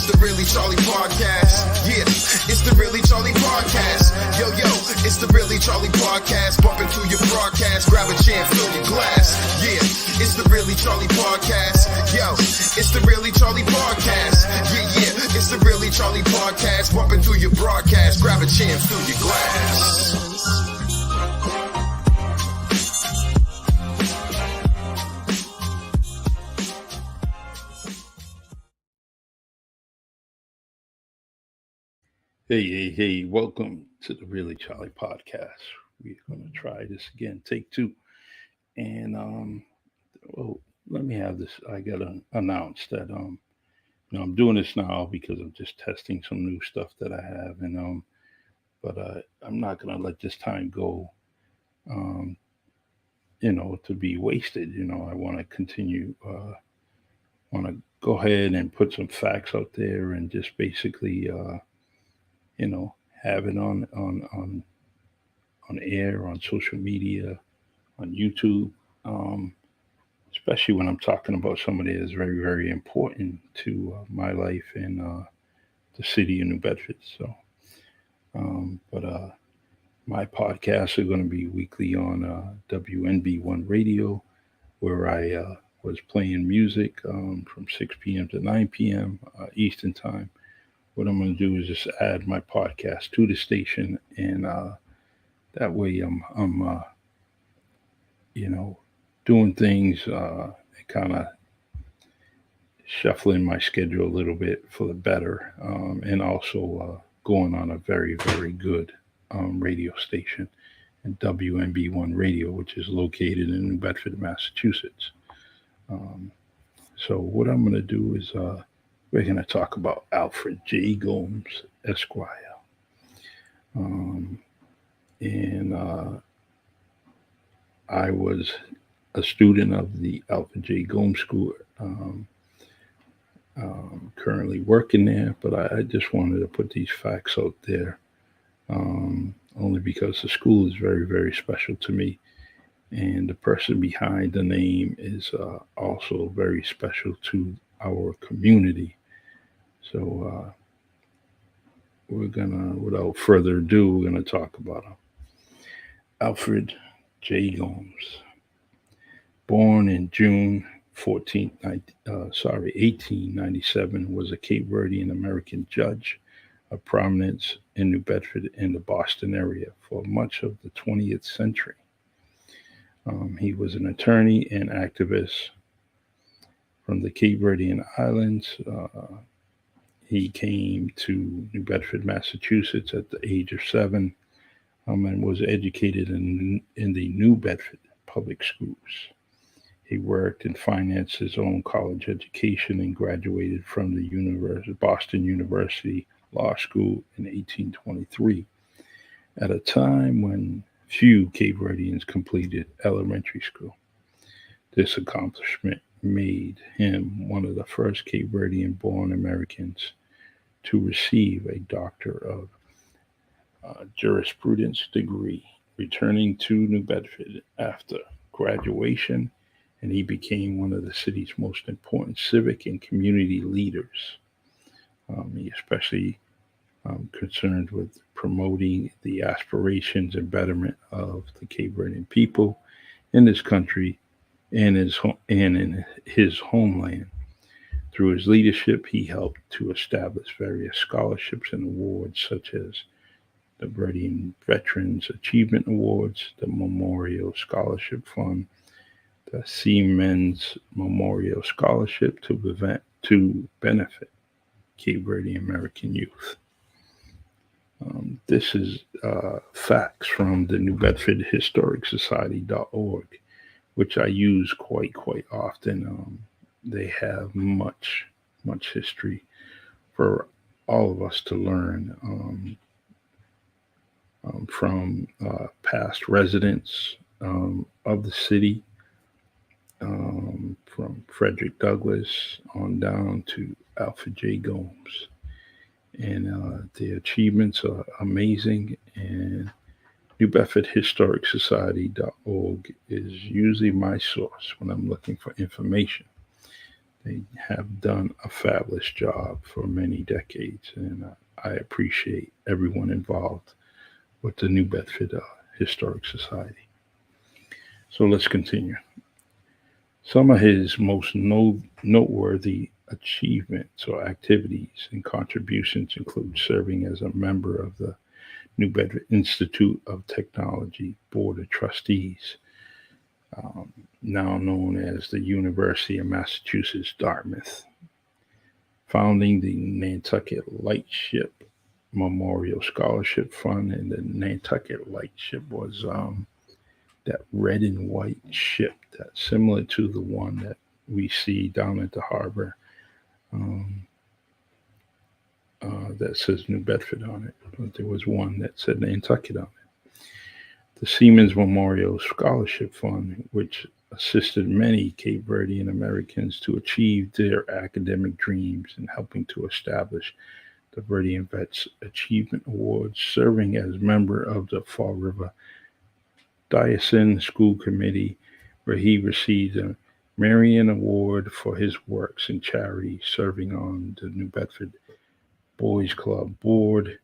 it's the Really Charlie Podcast. Yeah, it's the Really Charlie Podcast. Yo, it's the Really Charlie Podcast. Bumping through your broadcast, grab a chair, fill your glass. Yeah, it's the Really Charlie Podcast. Yo, it's the Really Charlie Podcast. Yeah, it's the Really Charlie Podcast. Bumping through your broadcast, grab a chair, fill your glass. Hey, welcome to the Really Charlie Podcast. We're going to try this again, take two. And, let me have this. I got to announce that, I'm doing this now because I'm just testing some new stuff that I have. And, I'm not going to let this time go, to be wasted. I want to continue, want to go ahead and put some facts out there and just basically, have it on air, on social media, on YouTube, especially when I'm talking about somebody that's very, very important to my life in the city of New Bedford. So, my podcasts are going to be weekly on WNB1 Radio, where I was playing music from 6 p.m. to 9 p.m. Eastern Time. What I'm going to do is just add my podcast to the station, and that way I'm doing things, kind of shuffling my schedule a little bit for the better, and also going on a very, very good radio station, and WNB1 Radio, which is located in New Bedford, Massachusetts. So what I'm going to do is we're going to talk about Alfred J Gomes ESQ. I was a student of the Alfred J Gomes School, currently working there, but I just wanted to put these facts out there, only because the school is very, very special to me. And the person behind the name is also very special to our community. So we're gonna, without further ado, we're gonna talk about him. Alfred J Gomes, born in June 1897, was a Cape Verdean American judge of prominence in New Bedford and the Boston area for much of the 20th century. He was an attorney and activist from the Cape Verdean Islands. He came to New Bedford, Massachusetts at the age of 7, and was educated in the New Bedford Public Schools. He worked and financed his own college education and graduated from the Boston University Law School in 1823, at a time when few Cape Verdeans completed elementary school. This accomplishment made him one of the first Cape Verdean-born Americans to receive a Doctor of Jurisprudence degree. Returning to New Bedford after graduation, and he became one of the city's most important civic and community leaders. He especially concerned with promoting the aspirations and betterment of the Cape Verdean people in this country and in his homeland. Through his leadership, he helped to establish various scholarships and awards, such as the Verdean Veterans Achievement Awards, the Memorial Scholarship Fund, the Seamen's Memorial Scholarship to benefit Cape Verdean American youth. This is facts from the New Bedford Historic Society.org, which I use quite often. They have much history for all of us to learn from past residents of the city, from Frederick Douglass on down to Alfred J Gomes. And their achievements are amazing, and New Bedford Historic Society.org is usually my source when I'm looking for information. They have done a fabulous job for many decades, and I appreciate everyone involved with the New Bedford Historic Society. So let's continue. Some of his most noteworthy achievements or activities and contributions include serving as a member of the New Bedford Institute of Technology Board of Trustees, now known as the University of Massachusetts Dartmouth, founding the Nantucket Lightship Memorial Scholarship Fund. And the Nantucket Lightship was that red and white ship that's similar to the one that we see down at the harbor um, that says New Bedford on it. But there was one that said Nantucket on it. The Seamen's Memorial Scholarship Fund, which assisted many Cape Verdean Americans to achieve their academic dreams and helping to establish the Verdean Vets Achievement Awards, serving as member of the Fall River Diocesan School Committee, where he received a Marion Award for his works in charity, serving on the New Bedford Boys Club Board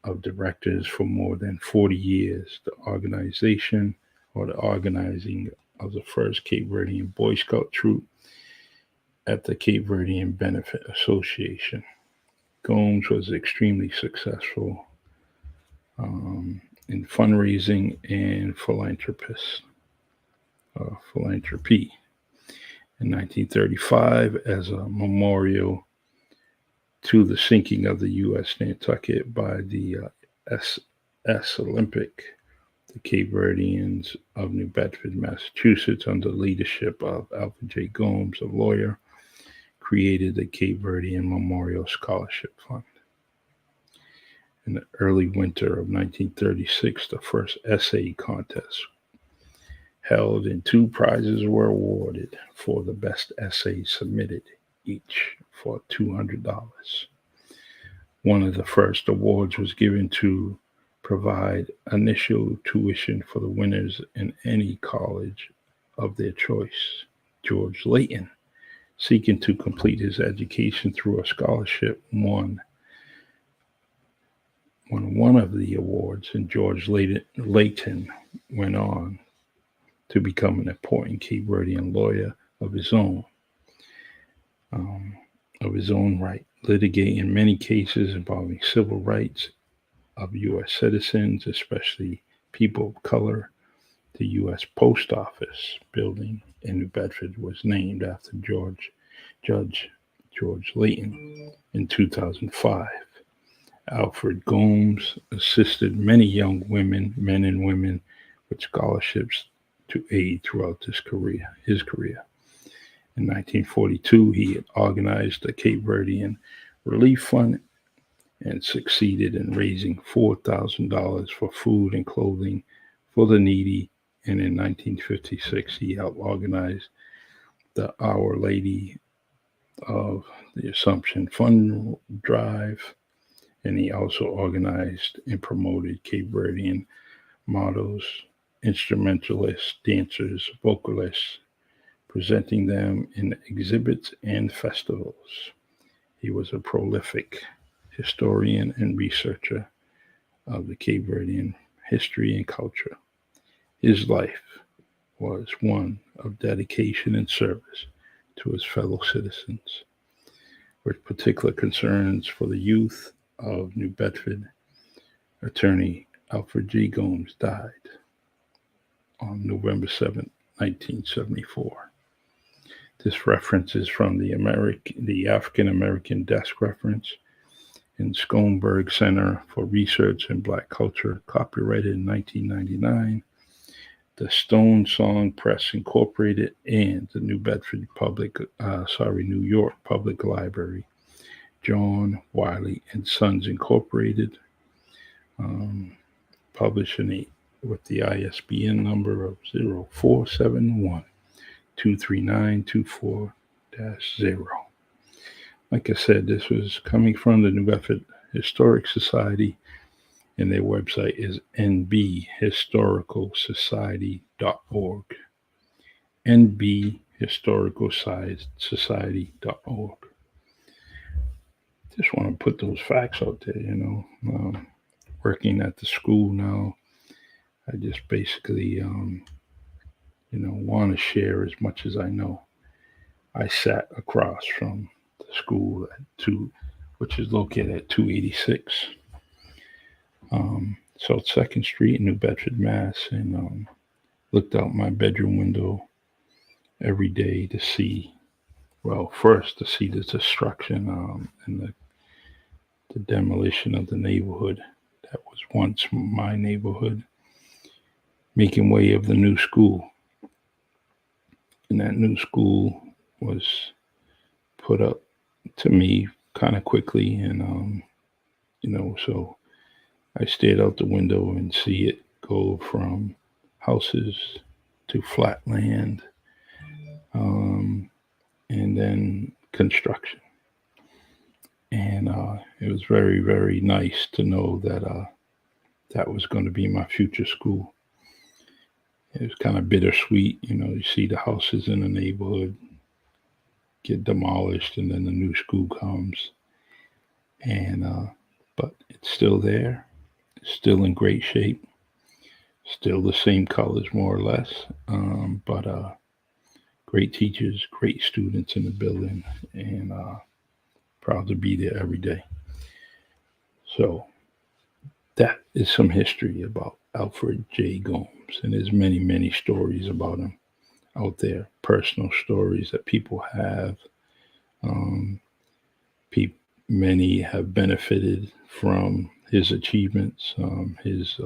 of Directors for more than 40 years. The organization or the organizing of the first Cape Verdean Boy Scout troop at the Cape Verdean Benefit Association. Gomes was extremely successful in fundraising and philanthropy. In 1935, as a memorial to the sinking of the U.S. Nantucket by the SS Olympic, the Cape Verdeans of New Bedford, Massachusetts, under the leadership of Alfred J Gomes, a lawyer, created the Cape Verdean Memorial Scholarship Fund. In the early winter of 1936, the first essay contest held and 2 prizes were awarded for the best essay submitted, each for $200. One of the first awards was given to provide initial tuition for the winners in any college of their choice. George Layton, seeking to complete his education through a scholarship, won one of the awards, and George Layton went on to become an important Cape Verdean lawyer of his own right, litigating many cases involving civil rights of U.S. citizens, especially people of color. The U.S. Post Office building in New Bedford was named after Judge George Layton in 2005. Alfred Gomes assisted many young men and women, with scholarships to aid throughout his career. In 1942, he had organized the Cape Verdean Relief Fund and succeeded in raising $4,000 for food and clothing for the needy. And in 1956, he helped organize the Our Lady of the Assumption Fund Drive, and he also organized and promoted Cape Verdean models, instrumentalists, dancers, vocalists, presenting them in exhibits and festivals. He was a prolific historian and researcher of the Cape Verdean history and culture. His life was one of dedication and service to his fellow citizens, with particular concerns for the youth of New Bedford. Attorney Alfred J Gomes died on November 7, 1974. This reference is from the African American Desk Reference in Schomburg Center for Research in Black Culture, copyrighted in 1999. The Stone Song Press Incorporated and the New York Public Library, John Wiley and Sons Incorporated, published with the ISBN number of 0471-239-24-0. Like I said, this was coming from the New Bedford Historic Society, and their website is nbhistoricalsociety.org. historicalsociety.org. Just want to put those facts out there, working at the school now. I just basically, want to share as much as I know. I sat across from the school which is located at 286 South 2nd Street in New Bedford, Mass. And looked out my bedroom window every day to see, first to see the destruction and the demolition of the neighborhood that was once my neighborhood, making way of the new school. And that new school was put up to me kind of quickly. And, so I stared out the window and see it go from houses to flat land, and then construction. And it was very, very nice to know that that was going to be my future school. It was kind of bittersweet, you see the houses in the neighborhood get demolished and then the new school comes. And but it's still there. It's still in great shape. Still the same colors, more or less. But great teachers, great students in the building, and proud to be there every day. So that is some history about Alfred J. Gomes, and there's many, many stories about him out there, personal stories that people have. Many have benefited from his achievements, his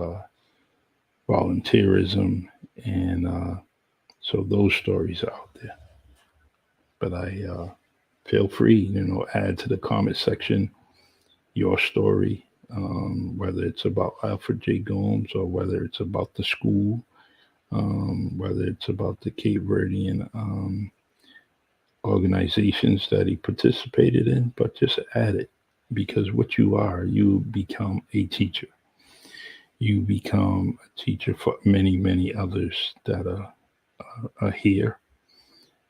volunteerism, and so those stories are out there. But I feel free, add to the comment section your story, whether it's about Alfred J. Gomes or whether it's about the school, whether it's about the Cape Verdean organizations that he participated in, but just add it, because what you are, you become a teacher. You become a teacher for many, many others that are here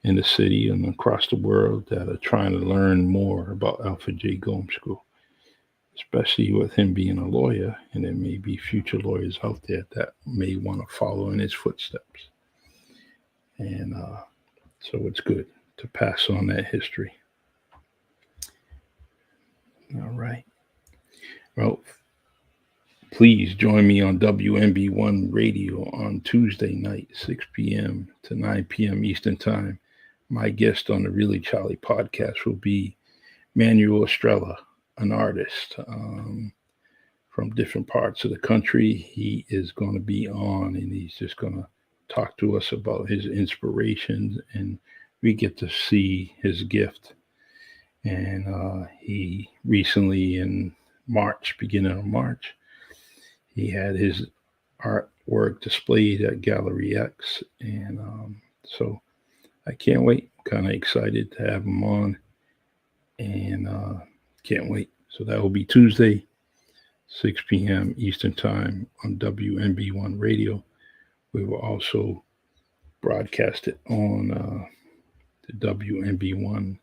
in the city and across the world that are trying to learn more about Alfred J. Gomes School, especially with him being a lawyer, and there may be future lawyers out there that may want to follow in his footsteps. And so it's good to pass on that history. All right. Well, please join me on WMB1 Radio on Tuesday night, 6 p.m. to 9 p.m. Eastern Time. My guest on the Really Charlie podcast will be Manuel Estrella, an artist from different parts of the country. He is going to be on, and he's just going to talk to us about his inspirations, and we get to see his gift. And he recently in March, beginning of March, he had his artwork displayed at Gallery X. And so I can't wait. Kind of excited to have him on, and can't wait. So that will be Tuesday, 6 p.m. Eastern Time on WMB1 Radio. We will also broadcast it on the WMB1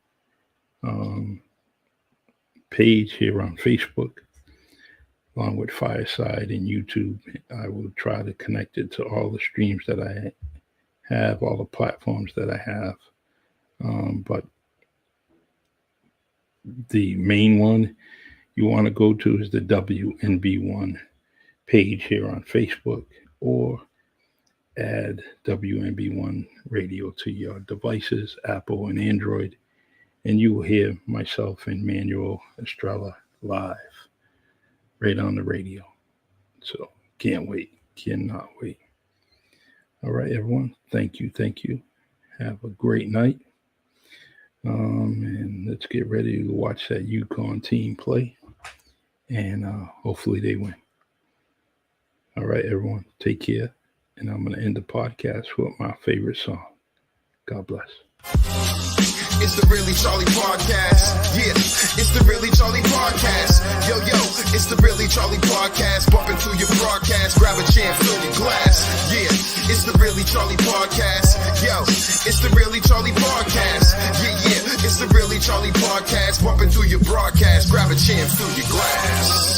page here on Facebook, along with Fireside and YouTube. I will try to connect it to all the streams that I have, all the platforms that I have. But the main one you want to go to is the WNB1 page here on Facebook, or add WNB1 Radio to your devices, Apple and Android, and you will hear myself and Manuel Estrella live right on the radio. So can't wait, cannot wait. All right, everyone. Thank you. Have a great night. And let's get ready to watch that Yukon team play. And hopefully they win. All right, everyone. Take care. And I'm going to end the podcast with my favorite song. God bless. It's the Really Charlie Podcast. Yeah, it's the Really Charlie Podcast. Yo, it's the Really Charlie Podcast. Bumping through your broadcast. Grab a chair, fill your glass. Yeah, it's the Really Charlie Charlie podcast. Yo, it's the Really Charlie podcast. Yeah, it's the Really Charlie podcast. Bumping through your broadcast. Grab a chair and fill your glass.